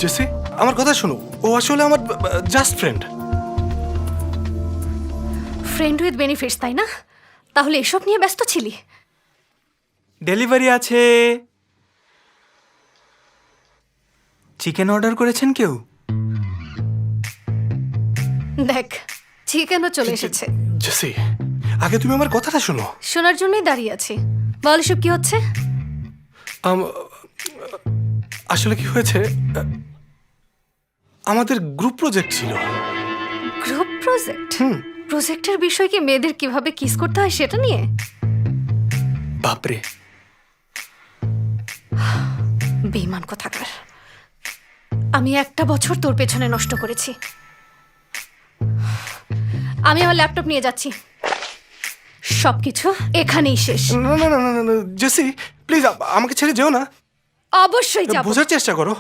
JC, আমার কথা শোনো, ও আসলে আমার just friend. Friend with benefits, তাই না? তাহলে এসব নিয়ে ব্যস্ত ছিলি? ডেলিভারি আছে। চিকেন অর্ডার করেছেন কেউ? দেখ, চিকেনও চলে এসেছে। জেসি, আগে তুমি আমার কথাটা শোনো। শোনার জন্যই দাঁড়িয়ে আছি। বল, এসব কি হচ্ছে? আসলে কি হয়েছে, আমাদের গ্রুপ প্রজেক্ট ছিল। Group project? প্রজেক্টের বিষয় কি মেয়েদের কিভাবে কিস করতে হয় সেটা নিয়ে? বাপরে, বেঈমান কোথাকার। আমি একটা বছর তোর পেছনে নষ্ট করেছি। আমি আমার ল্যাপটপ নিয়ে যাচ্ছি। সবকিছু এখানেই শেষ। না না না না না, না, জেসি প্লিজ আমাকে ছেড়ে যেও না। অবশ্যই যাব। বোঝার চেষ্টা করো,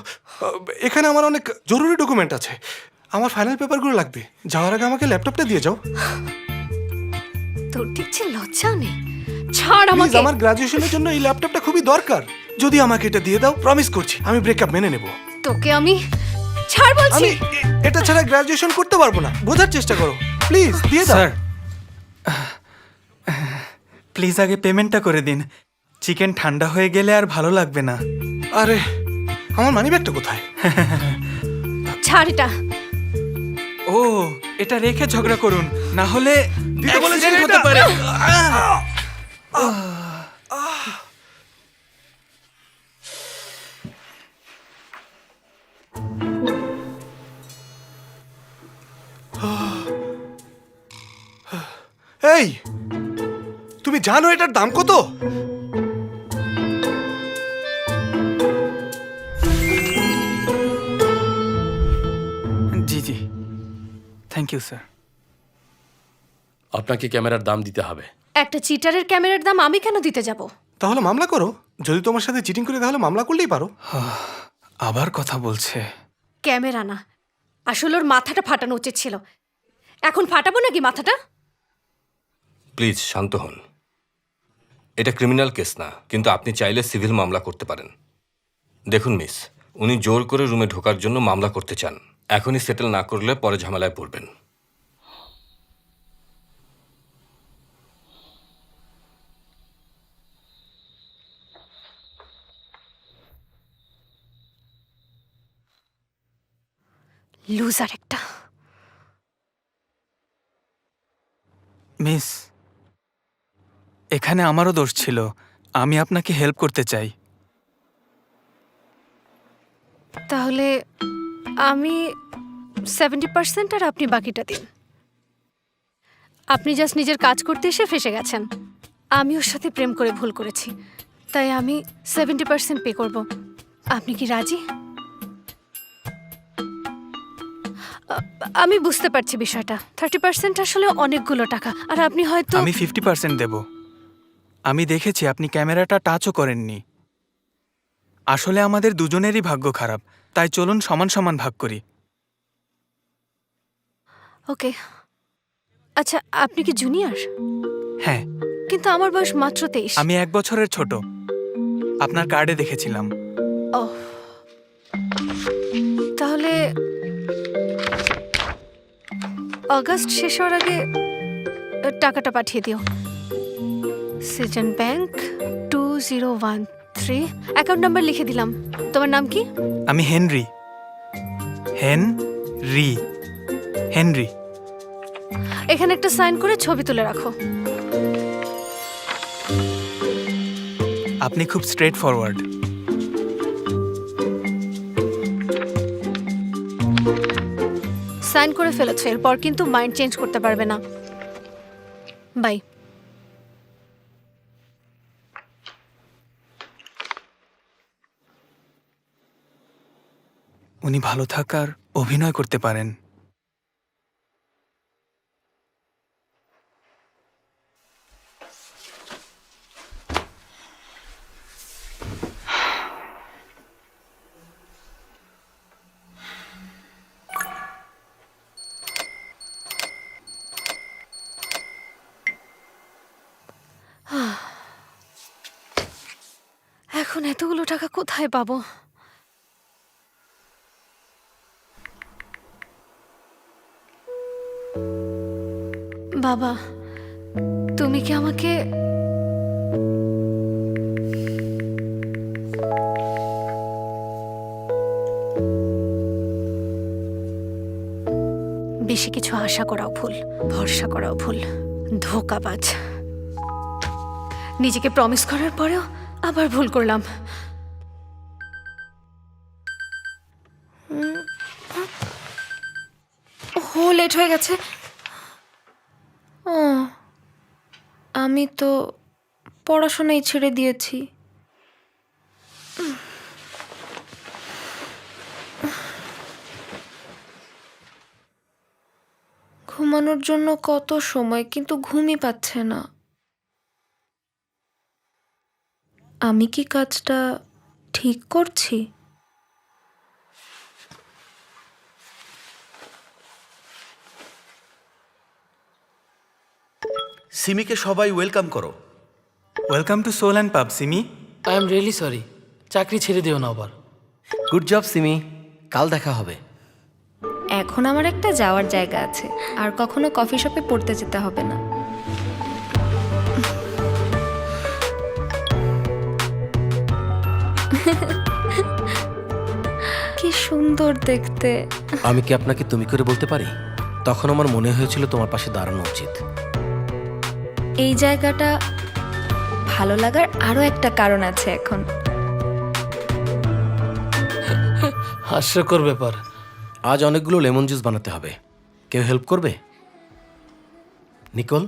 এখানে আমার অনেক জরুরি ডকুমেন্ট আছে, আমার ফাইনাল পেপারগুলো লাগবে। যাওয়ার আগে আমাকে ল্যাপটপটা দিয়ে যাও। তোর দেখছি লজ্জা নেই। ছাড় প্লিজ, আমাকে। আমার গ্রাজুয়েশনের জন্য এই ল্যাপটপটা খুবই দরকার। যদি আমাকে এটা দিয়ে দাও, প্রমিস করছি আমি ব্রেকআপ মেনে নেব। তোকে আমি ছাড় বলছি। আমি এটা ছাড়া গ্রাজুয়েশন করতে পারবো না। বোঝার চেষ্টা করো, প্লিজ দিয়ে দাও। স্যার, প্লিজ আগে পেমেন্টটা করে দিন। চিকেন ঠান্ডা হয়ে গেলে আর ভালো লাগবে না। আরে, আমার মানিব্যাগটা কোথায়? ছাড় এটা। ও, এটা রেখে ঝগড়া করুন, না হলে দিতে বলেছি accident এটা। হতে পারে। এই, তুমি জানো এটার দাম কত? জি জি, থ্যাংক ইউ স্যার। আপনাকে ক্যামেরার দাম দিতে হবে। একটা চিটারের ক্যামেরার দাম আমি কেন দিতে যাব? তাহলে মামলা করো। যদি তোমার সাথে চিটিং করে তাহলে মামলা করলেই পারো। আবার কথা বলছে। ক্যামেরা না, আসলে ওর মাথাটা ফাটানো উচিত ছিল। এখন ফাটাবো নাকি মাথাটা? প্লিজ শান্ত হন। এটা ক্রিমিনাল কেস না, কিন্তু আপনি চাইলে সিভিল মামলা করতে পারেন। দেখুন মিস, উনি জোর করে রুমে ঢোকার জন্য মামলা করতে চান। এখনই সেটেল না করলে পরে ঝামেলায় পড়বেন। লুজার একটা। মিস, এখানে আমারও দোষ ছিল। আমি আপনাকে হেল্প করতে চাই। তাহলে আমি 70% আর আপনি বাকিটা দিন। আপনি জাস্ট নিজের কাজ করতে এসে ফেসে গেছেন। আমি ওর সাথে প্রেম করে ভুল করেছি, তাই আমি 70% পে করব। আপনি কি রাজি? আমি বুঝতে পারছি বিষয়টা। 30% আসলে অনেকগুলো টাকা, আর আপনি হয়তো আমি 50% দেব। আমি দেখেছি আপনি ক্যামেরাটা টাচও করেননি। আসলে আমাদের দুজনেরই ভাগ্য খারাপ, তাই চলুন সমান সমান ভাগ করি। ওকে। আচ্ছা, আপনি কি জুনিয়র? হ্যাঁ, কিন্তু আমার বয়স মাত্র 23। আমি 1 বছরের ছোট। আপনার কার্ডে দেখেছিলাম। ও, তাহলে অগাস্ট শেষ হওয়ার আগে টাকাটা পাঠিয়ে দিও। সিজন ব্যাংক 2013, অ্যাকাউন্ট নাম্বার লিখে দিলাম। তোমার নাম কি? আমি হেনরি। হেনরি। হেনরি। এখানে একটা সাইন করে ছবি তুলে রাখো। আপনি খুব স্ট্রেট ফরওয়ার্ড। সাইন করে ফেলেছো, এরপর কিন্তু মাইন্ড চেঞ্জ করতে পারবে না। বাই। উনি ভালো থাকার অভিনয় করতে পারেন। এখন এতগুলো টাকা কোথায় পাবো? বাবা, তুমি কি আমাকে বেশি কিছু আশা করাও ভুল, ভরসা করাও ভুল, ধোঁকাবাজ। নিজেকে প্রমিস করার পরেও আবার ভুল করলাম। ও লেট হয়ে গেছে। আমি তো পড়াশোনাই ছেড়ে দিয়েছি। ঘুমানোর জন্য কত সময়, কিন্তু ঘুমই পাচ্ছে না। আমি কি কাজটা ঠিক করছি? সিমিকে সবাই ওয়েলকাম করো। ওয়েলকাম টু সোল অ্যান্ড পাব, Simi. I am really sorry, চাকরি ছেড়ে দিও না আবার। গুড জব সিমি, কাল দেখা হবে। এখন আমার একটা যাওয়ার জায়গা আছে, আর কখনো কফি শপে পড়তে যেতে হবে না। কি সুন্দর দেখতে। আমি কি আপনাকে তুমি করে বলতে পারি? তখন আমার মনে হয়েছিল তোমার পাশে দাঁড়ানো উচিত। এই জায়গাটা ভালো লাগার আরো একটা কারণ আছে এখন। হাস্যকর ব্যাপার। আজ অনেকগুলো লেমন জুস বানাতে হবে, কেউ হেল্প করবে? নিকোল?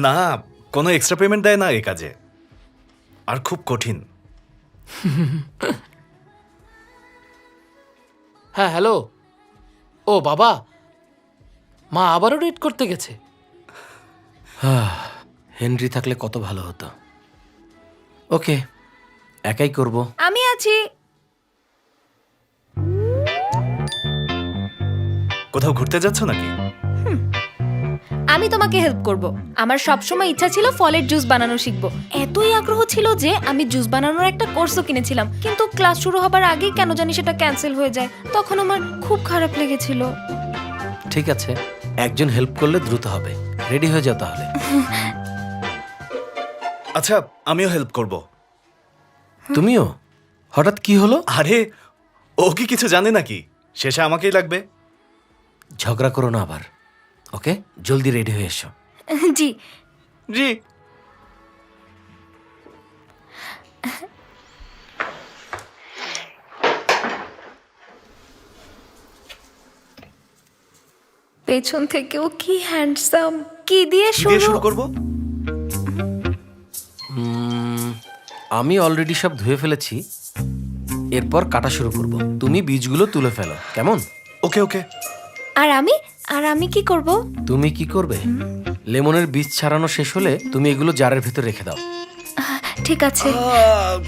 না, কোনো এক্সট্রা পেমেন্ট দেয় না এই কাজে, আর খুব কঠিন। হ্যাঁ হ্যালো। ও বাবা, মা আবারও ডেট করতে গেছে। হেনরি থাকলে কত ভালো হতো। ওকে, একাই করব। আমি আছি। কোথাও ঘুরতে যাচ্ছ নাকি? আমি তোমাকে হেল্প করব। আমার সবসময় ইচ্ছা ছিল ফলের জুস বানানো শিখবো। এতই আগ্রহ ছিল যে আমি জুস বানানোর একটা কোর্সও কিনেছিলাম, কিন্তু ক্লাস শুরু হবার আগেই কেন জানি সেটা ক্যান্সেল হয়ে যায়। তখন আমার খুব খারাপ লেগেছিল। ঠিক আছে, একজন হেল্প করলে দ্রুত হবে। রেডি হয়ে যাও তাহলে। আচ্ছা, আমিও হেল্প করব। তুমিও? হঠাৎ কি হলো? আরে, ও কি কিছু জানে নাকি? শেষে আমাকেই লাগবে। ঝগড়া করো না আবার। ওকে, জলদি রেডি হয়ে এসো। জি। জি। পেছন থেকেও কি হ্যান্ডসাম। কি দিয়ে দিয়ে শুরু শুরু? করব? আমি অলরেডি সব ধুয়ে ফেলেছি, এরপর কাটা শুরু করব। তুমি বীজগুলো তুলে ফেলো, কেমন? ওকে ওকে। আর আমি কি করব? তুমি কি করবে? লেমনের বীজ ছাড়ানো শেষ হলে তুমি এগুলো জারের ভেতর রেখে দাও। ঠিক আছে।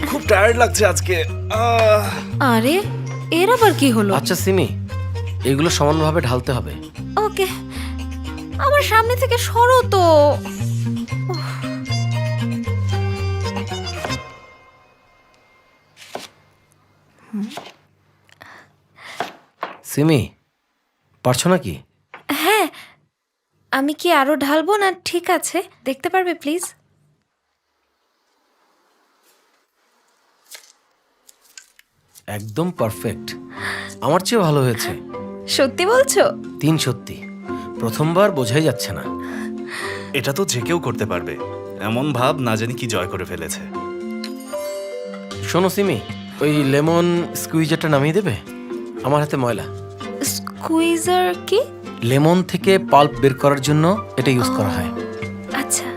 খুব টায়ার্ড লাগছে আজকে। আরে, এর আবার কি হলো? আচ্ছা সিমি, এগুলো সমানভাবে ঢালতে হবে। ওকে, আমার সামনে থেকে সরো তো। সিমি, পারছো নাকি? হ্যাঁ, আমি কি আরো ঢালবো না? ঠিক আছে, দেখতে পারবে প্লিজ? একদম পারফেক্ট, আমার চেয়ে ভালো হয়েছে। সত্যি বলছো? 3 সত্যি। প্রথমবার বোঝাই যাচ্ছে না। এটা তো যে কেউ করতে পারবে, এমন ভাব না জানি কি জয় করে ফেলেছে। শোনো সিমি, ওই লেমন স্কুইজারটা নামিয়ে দেবে? আমার হাতে ময়লা। স্কুইজার কি? লেমন থেকে পাল্প বের করার জন্য এটা ইউজ করা হয়। আচ্ছা।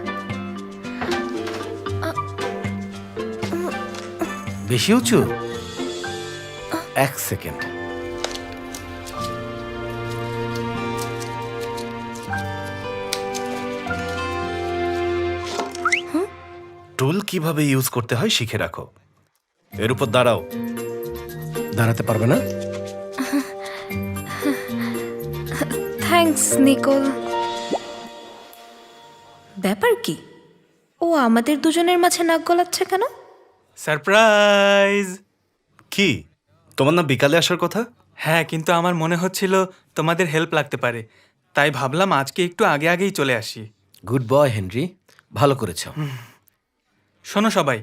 বেশি উঁচু? 1 সেকেন্ড। টুল কিভাবে ইউজ করতে হয় শিখে রাখো। এর উপর দাঁড়াও। দাঁড়াতে পারবে না? Thanks Nicole. ব্যাপার কি? ও আমাদের দুজনের মাঝে নাক গলাচ্ছে কেন? সারপ্রাইজ! কি, তোমার না বিকালে আসার কথা? হ্যাঁ, কিন্তু আমার মনে হচ্ছিল তোমাদের হেল্প লাগতে পারে, তাই ভাবলাম আজকে একটু আগে আগেই চলে আসি। গুড বয় হেনরি, ভালো করেছো। শোনো সবাই,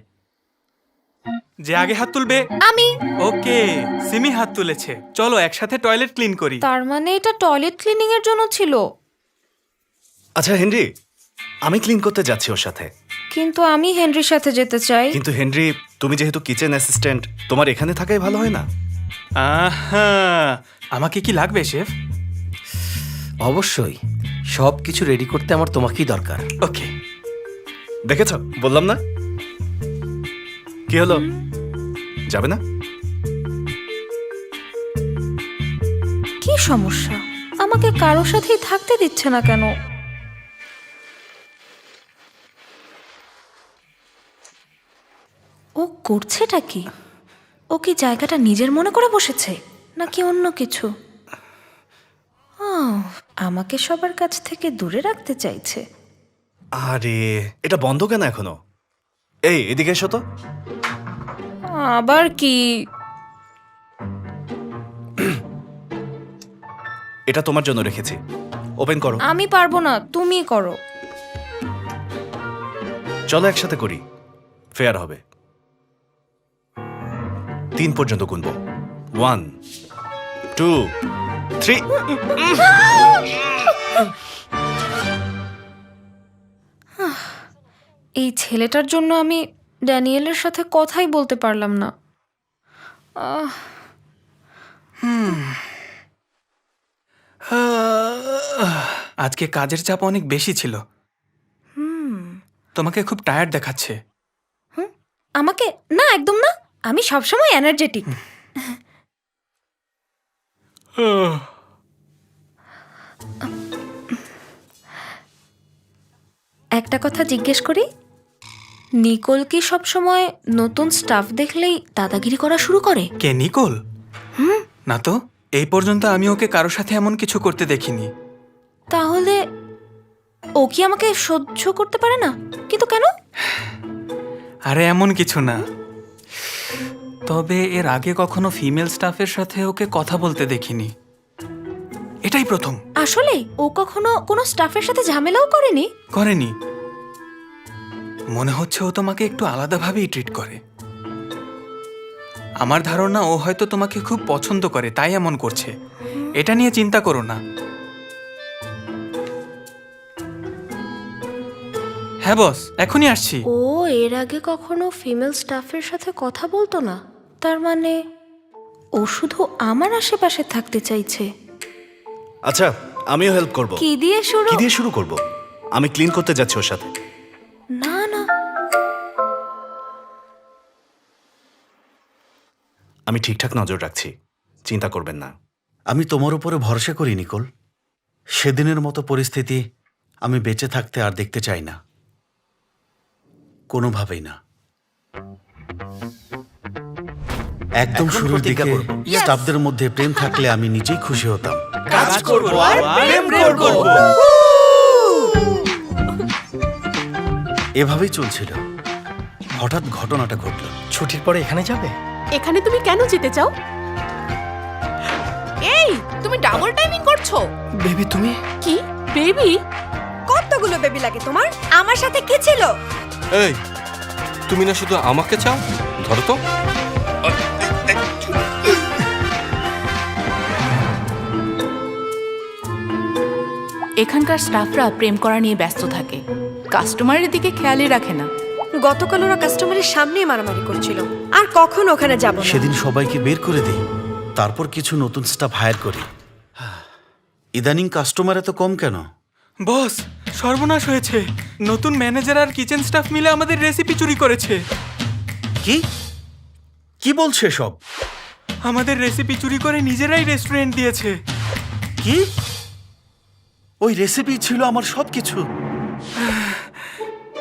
যে আগে হাত তুলবে আমি। ওকে, সিমি হাত তুলেছে। চলো একসাথে টয়লেট ক্লিন করি। তার মানে এটা টয়লেট ক্লিনিং এর জন্য ছিল। আচ্ছা হেনরি, আমি ক্লিন করতে যাচ্ছি ওর সাথে। কিন্তু আমি হেনরির সাথে যেতে চাই। কিন্তু হেনরি, তুমি যেহেতু কিচেন অ্যাসিস্ট্যান্ট, তোমার এখানে থাকাই ভালো হয় না? আহা, আমাকে কি লাগবে শেফ? অবশ্যই, সব কিছু রেডি করতে আমার তোমাকেই দরকার। ওকে। দেখেছ, বললাম না? কি হলো, যাবে না? কি সমস্যা? আমাকে কারোর সাথেই থাকতে দিচ্ছে না কেন? ও করছেটা কি? ও কি জায়গাটা নিজের মনে করে বসেছে নাকি অন্য কিছু? আমাকে সবার কাছ থেকে দূরে রাখতে চাইছে। আরে এটা বন্ধ কেন এখনো? এই এদিকে এসো তো। আবার কি? এটা তোমার জন্য রেখেছি, ওপেন করো। আমি পারবো না, তুমি করো। চলো একসাথে করি, ফেয়ার হবে। 3 পর্যন্ত গুনবো। 1 2 3। এই ছেলেটার জন্য আমি ড্যানিয়েলের সাথে কথাই বলতে পারলাম না। আজকে কাজের চাপ অনেক বেশি ছিল। তোমাকে খুব টায়ার্ড দেখাচ্ছে। আমাকে না, একদম না। আমি সবসময় এনার্জেটিক। একটা কথা জিজ্ঞেস করি, নিকোল কি সবসময় নতুন স্টাফ দেখলেই দাদাগিরি করা শুরু করে? কে, নিকোল? না তো, এই পর্যন্ত আমি ওকে কারোর সাথে এমন কিছু করতে দেখিনি। তাহলে ও কি আমাকে সহ্য করতে পারে না? কিন্তু কেন? আরে এমন কিছু না, তবে এর আগে কখনো ফিমেল স্টাফের সাথে ওকে কথা বলতে দেখিনি, এটাই প্রথম। আসলে ও কখনো কোনো স্টাফের সাথে ঝামেলাও করেনি? করেনি। মনে হচ্ছে ও তোমাকে একটু আলাদাভাবেই ট্রিট করে। আমার ধারণা ও হয়তো তোমাকে খুব পছন্দ করে, তাই এমন করছে। এটা নিয়ে চিন্তা করো না। হ্যাঁ বস, এখনই আসছি। ও এর আগে কখনো ফিমেল স্টাফের সাথে কথা বলতো না, তার মানে ও শুধু আমার আশেপাশে থাকতে চাইছে। আচ্ছা, আমিও হেল্প করব। কি দিয়ে শুরু? কি দিয়ে শুরু করব? আমি ক্লিন করতে যাচ্ছি ওর সাথে। না না, আমি ঠিকঠাক নজর রাখছি, চিন্তা করবেন না। আমি তোমার উপরে ভরসা করি নিকোল। সেদিনের মতো পরিস্থিতি আমি বেঁচে থাকতে আর দেখতে চাই না, কোনোভাবেই না। একদম এখন শুরুর প্রতিজ্ঞা দিকে করব। স্টাফদের মধ্যে প্রেম থাকলে আমি নিজেই খুশি হতাম। কাজ করব আর প্রেম করব। এভাবেই চলছিল, হঠাৎ ঘটনাটা ঘটল। ছুটির পরে এখানে যাবে? এখানে তুমি কেন যেতে চাও? এই, তুমি ডাবল টাইমিং করছো। বেবি তুমি? কি বেবি? কতগুলো বেবি লাগে তোমার? আমার সাথে কি ছিল? এই, তুমি না শুধু আমাকে চাও? ধরো তো। এখানকার স্টাফরা প্রেম করা নিয়ে ব্যস্ত থাকে, কাস্টমারের দিকে খেয়ালই রাখে না। গতকাল ওরা কাস্টমারের সামনেই মারামারি করছিল, আর কখন ওখানে যাব না। সেদিন সবাইকে বের করে দিই, তারপর কিছু নতুন স্টাফ হায়ার করি। ইদানিং কাস্টমার এত কম কেন? বস, সর্বনাশ হয়েছে। নতুন ম্যানেজার আর কিচেন স্টাফ মিলে আমাদের রেসিপি চুরি করেছে। কি কি বলছে সব? আমাদের রেসিপি চুরি করে নিজেরাই রেস্টুরেন্ট দিয়েছে। কি? ওই রেসিপি ছিল আমার সবকিছু।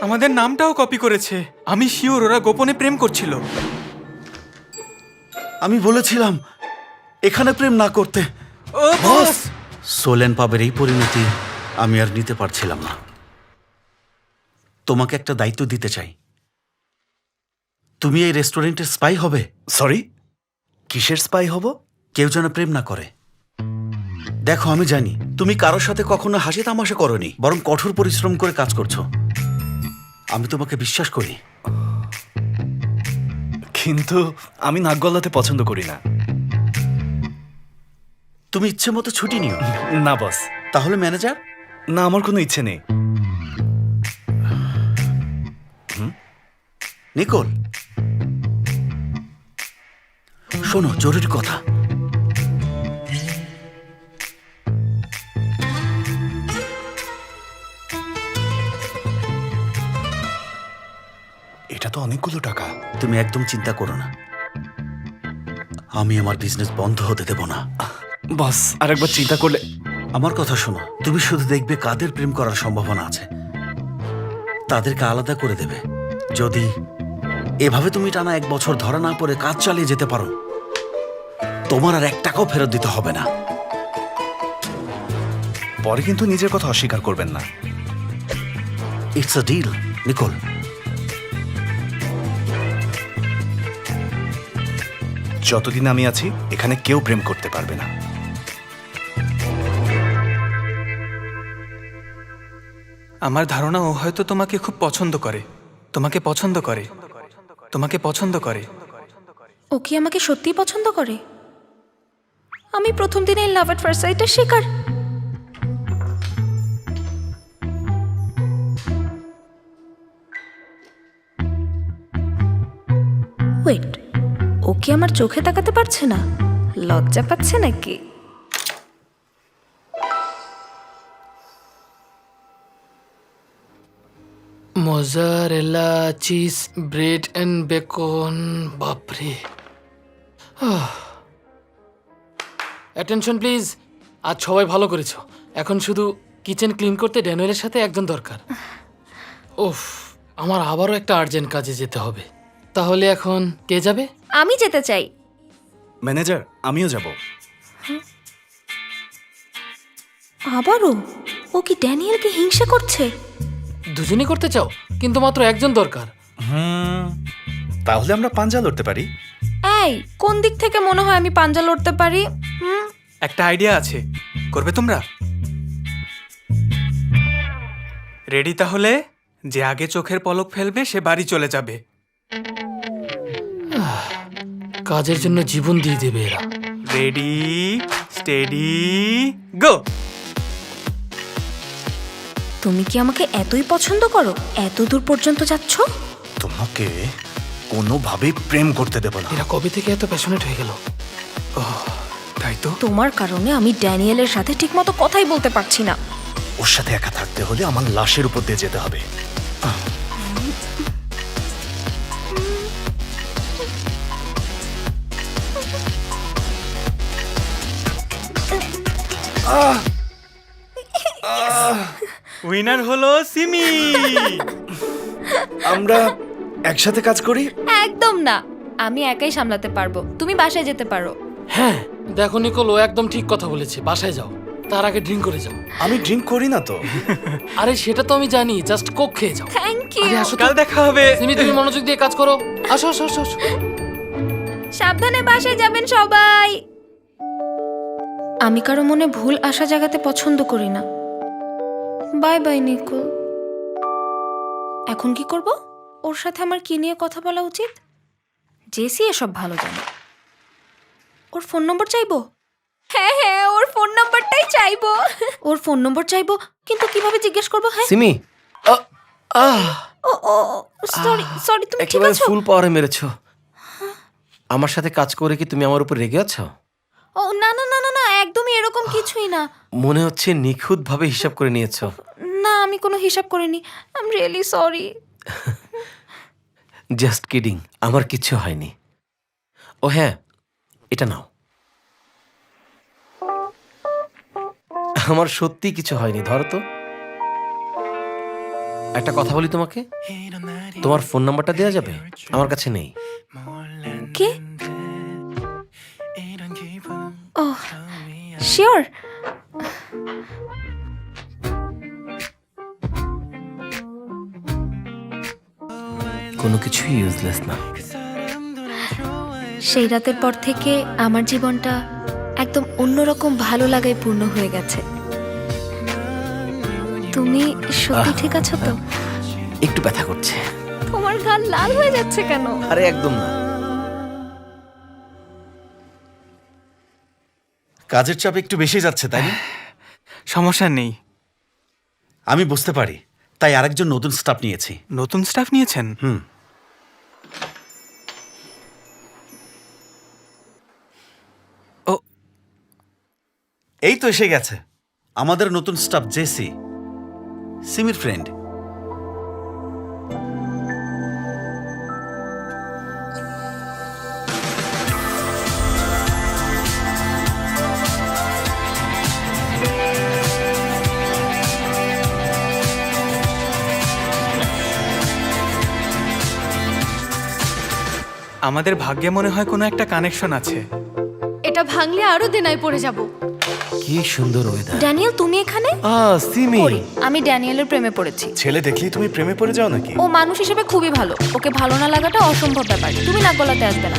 আমাদের নামটাও কপি করেছে। আমি শিওর ওরা গোপনে প্রেম করছিল। আমি বলেছিলাম এখানে প্রেম না করতে। ও বস! সোলেন পাবের এই পরিণতি আমি আর নিতে পারছিলাম না। তোমাকে একটা দায়িত্ব দিতে চাই। তুমি এই রেস্টুরেন্টের স্পাই হবে। সরি, কিসের স্পাই হব? কেউ যেন প্রেম না করে। দেখো আমি জানি তুমি কারোর সাথে কখনো হাসি তামাশা করনি, বরং কঠোর পরিশ্রম করে কাজ করছো। আমি তোমাকে বিশ্বাস করি। কিন্তু আমি নাক গলাতে পছন্দ করি না। তুমি ইচ্ছে মতো ছুটি নিও। না বস, তাহলে ম্যানেজার? না আমার কোনো ইচ্ছে নেই। নিকোল, শোনো, জরুরি কথা। এটা তো অনেকগুলো টাকা। তুমি একদম চিন্তা করো না, আমি আমার বিজনেস বন্ধ হতে দেব না। বস আরেকবার চিন্তা করলে। আমার কথা শোনো, তুমি শুধু দেখবে কাদের প্রেম করার সম্ভাবনা আছে, তাদেরকে আলাদা করে দেবে। যদি এভাবে তুমি টানা 1 বছর ধরা না পড়ে কাজ চালিয়ে যেতে পারো, তোমার আর 1 টাকাও ফেরত দিতে হবে না। পরে কিন্তু নিজের কথা অস্বীকার করবেন না। It's a deal, Nicole. যতদিন আমি আছি এখানে কেউ প্রেম করতে পারবে না। আমার ধারণা ও হয়তো তোমাকে খুব পছন্দ করে, তোমাকে পছন্দ করে, তোমাকে পছন্দ করে। ও কি আমাকে সত্যিই পছন্দ করে? আমি প্রথম দিনে লাভ এট ফার্স্ট সাইটের শিকার। ওয়েট, ও কি আমার চোখে তাকাতে পারছে না? লজ্জা পাচ্ছে নাকি? Mozzarella cheese bread and beacon. বাপরে। অ্যাটেনশন প্লিজ, আজ সবাই ভালো করেছো। এখন শুধু কিচেন ক্লিন করতে ড্যানিয়েলের সাথে একজন দরকার। ওফ, আমার আবারও একটা আর্জেন্ট কাজে যেতে হবে। তাহলে এখন কে যাবে? আমি যেতে চাই। ম্যানেজার আমিও যাব। আবারও? ও কি ড্যানিয়েলকে হিংসা করছে? দুজনই করতে চাও, কিন্তু মাত্র একজন দরকার। তাহলে আমরা পাঞ্জা লড়তে পারি। এই, কোন দিক থেকে মনে হয় আমি পাঞ্জা লড়তে পারি? একটা আইডিয়া আছে, করবে তোমরা? রেডি তাহলে? যে আগে চোখের পলক ফেলবে সে বাড়ি চলে যাবে। কাজের জন্য জীবন দিয়ে দেবে এরা। রেডি, স্টেডি, গো। তুমি কি আমাকে এতই পছন্দ করো, এত দূর পর্যন্ত যাচ্ছ? তোমাকে কোনোভাবেই প্রেম করতে দেব না। এরা কবে থেকে এত প্যাশনেট হয়ে গেল? তাই তো। তোমার কারণে আমি ড্যানিয়েলের সাথে ঠিকমতো কথাই বলতে পারছি না। ওর সাথে একা থাকতে হলে আমার লাশের উপর দিয়ে যেতে হবে। উইনার হলো সিমি। আমরা একসাথে কাজ করি? একদম না, আমি একাই সামলাতে পারবো। তুমি বাসায় যেতে পারো। হ্যাঁ দেখো নিকোল, ও একদম ঠিক কথা বলেছে। বাসায় যাও, তার আগে ড্রিঙ্ক করে যাও। আমি ড্রিঙ্ক করি না তো। আরে সেটা তো আমি জানি, জাস্ট কোক খেয়ে যাও। Thank you. আরে আসো তো। কাল দেখা হবে। সিমি তুমি মনোযোগ দিয়ে কাজ করো। আসো আসো আসো আসো। সাবধানে বাসায় যাবেন সবাই। আমি কারো মনে ভুল আশা জাগাতে পছন্দ করি না। Bye bye Nicole. এখন কি করব? ওর সাথে আমার কি নিয়ে কথা বলা উচিত? জেসি এসব ভালো জানে। ওর ফোন নম্বর চাইবো? হ্যাঁ হ্যাঁ, ওর ফোন নম্বরটাই চাইবো। ওর ফোন নম্বর চাইবো, কিন্তু কিভাবে জিজ্ঞেস করবো? হ্যাঁ সিমি, ও ও সরি সরি, তুমি ঠিক একেবারে আছো? ফুল পাওয়ারে মেরেছো। আমার সাথে কাজ করে কি তুমি আমার উপর রেগে আছো? ও না না না না না, একদমই এরকম কিছুই না। মনে হচ্ছে নিখুঁতভাবে হিসাব করে নিয়েছো। না, আমি কোনো হিসাব করিনি। I am really sorry. Just kidding, আমার কিচ্ছু হয়নি। ও হ্যাঁ, এটা নাও। আমার সত্যি কিছু হয়নি, ধরো তো। একটা কথা বলি তোমাকে, তোমার ফোন নাম্বারটা দেওয়া যাবে? আমার কাছে নেই। কে? ও শিওর। কোনো কিছুই ইউজলেস না। সেই রাতের পর থেকে আমার জীবনটা একদম অন্যরকম ভালো লাগায় পূর্ণ হয়ে গেছে। তুমি সত্যি ঠিক আছো তো? একটু ব্যথা করছে। তোমার গাল লাল হয়ে যাচ্ছে কেন? আরে একদম না। কাজের চাপ একটু বেশি যাচ্ছে, তাই না? সমস্যা নেই। আমি বুঝতে পারি, তাই আরেকজন নতুন স্টাফ নিয়েছি। নতুন স্টাফ নিয়েছেন? ও, এই তো এসে গেছে আমাদের নতুন স্টাফ জেসি, সিমির ফ্রেন্ড। আমাদের ভাগ্যে মনে হয় কোনো একটা কানেকশন আছে। এটা ভাঙলে আরো দেনায় পড়ে যাব। কি সুন্দর ওয়েদার। ড্যানিয়েল তুমি এখানে? সিমি। পড়ি। আমি ড্যানিয়েলের প্রেমে পড়েছি। ছেলে দেখলেই তুমি প্রেমে পড়ে যাও নাকি? ও মানুষ হিসেবে খুবই ভালো, ওকে ভালো না লাগাটা অসম্ভব ব্যাপার। তুমি নাক গলাতে আসবে না।